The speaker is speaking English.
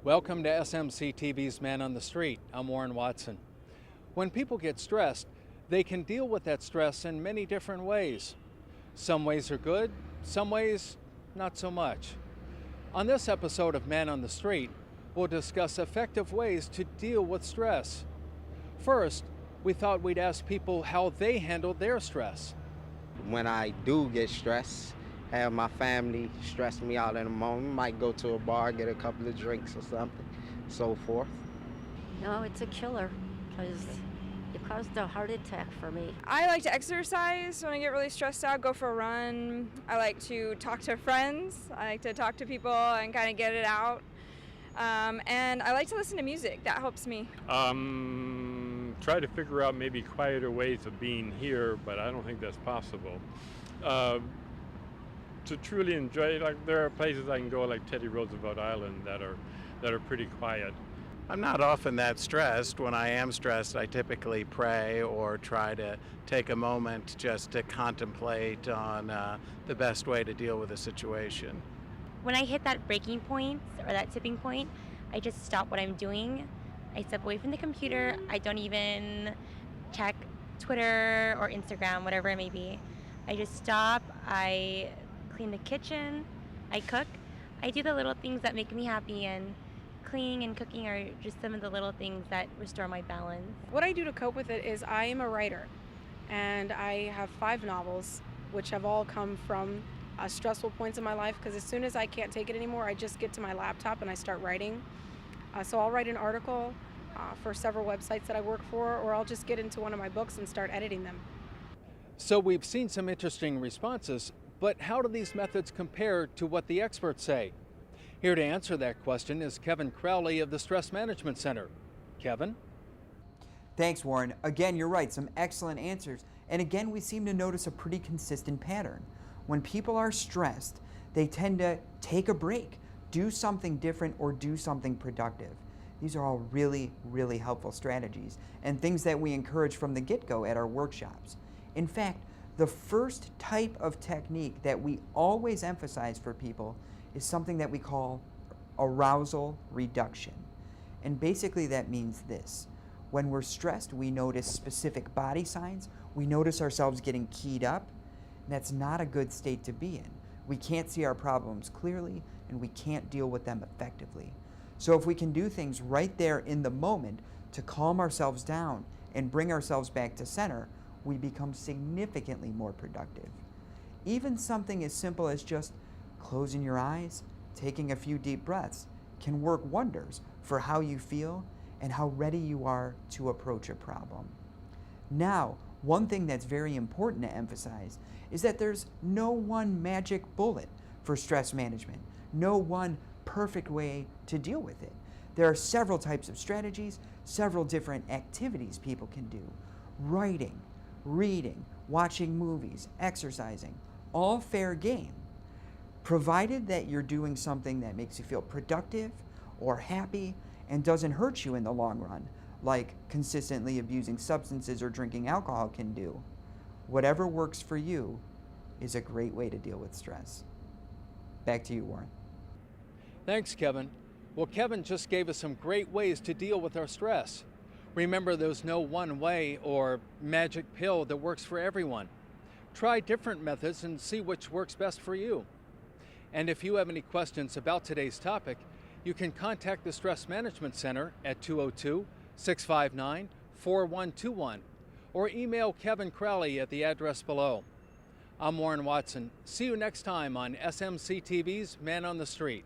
Welcome to SMC TV's Man on the Street. I'm Warren Watson. When people get stressed, they can deal with that stress in many different ways. Some ways are good, some ways not so much. On this episode of Man on the Street, we'll discuss effective ways to deal with stress. First, we thought we'd ask people how they handled their stress. When I do get stressed, have my family stress me out in a moment, might go to a bar, get a couple of drinks or something, so forth. No, it's a killer because it caused a heart attack for me. I like to exercise when I get really stressed out, go for a run. I like to talk to friends. I like to talk to people and kind of get it out. And I like to listen to music. That helps me. Try to figure out maybe quieter ways of being here, but I don't think that's possible. To truly enjoy, like there are places I can go, like Teddy Roosevelt Island, that are pretty quiet. I'm not often that stressed. When I am stressed, I typically pray or try to take a moment just to contemplate on the best way to deal with a situation. When I hit that breaking point or that tipping point, I just stop what I'm doing. I step away from the computer. I don't even check Twitter or Instagram, whatever it may be. I just stop. I clean the kitchen. I cook. I do the little things that make me happy, and cleaning and cooking are just some of the little things that restore my balance. What I do to cope with it is I am a writer, and I have 5 novels, which have all come from stressful points in my life, because as soon as I can't take it anymore, I just get to my laptop and I start writing. So I'll write an article for several websites that I work for, or I'll just get into one of my books and start editing them. So we've seen some interesting responses, but how do these methods compare to what the experts say? Here to answer that question is Kevin Crowley of the Stress Management Center. Kevin? Thanks, Warren. Again, you're right, some excellent answers. And again, we seem to notice a pretty consistent pattern. When people are stressed, they tend to take a break, do something different, or do something productive. These are all really, really helpful strategies and things that we encourage from the get-go at our workshops. In fact, the first type of technique that we always emphasize for people is something that we call arousal reduction. And basically that means this. When we're stressed, we notice specific body signs. We notice ourselves getting keyed up. And that's not a good state to be in. We can't see our problems clearly, and we can't deal with them effectively. So if we can do things right there in the moment to calm ourselves down and bring ourselves back to center, we become significantly more productive. Even something as simple as just closing your eyes, taking a few deep breaths, can work wonders for how you feel and how ready you are to approach a problem. Now, one thing that's very important to emphasize is that there's no one magic bullet for stress management, no one perfect way to deal with it. There are several types of strategies, several different activities people can do. Writing, reading, watching movies, exercising, all fair game, provided that you're doing something that makes you feel productive or happy and doesn't hurt you in the long run, like consistently abusing substances or drinking alcohol can do. Whatever works for you is a great way to deal with stress. Back to you, Warren. Thanks, Kevin. Well, Kevin just gave us some great ways to deal with our stress. Remember, there's no one way or magic pill that works for everyone. Try different methods and see which works best for you. And if you have any questions about today's topic, you can contact the Stress Management Center at 202-659-4121 or email Kevin Crowley at the address below. I'm Warren Watson. See you next time on SMC TV's Man on the Street.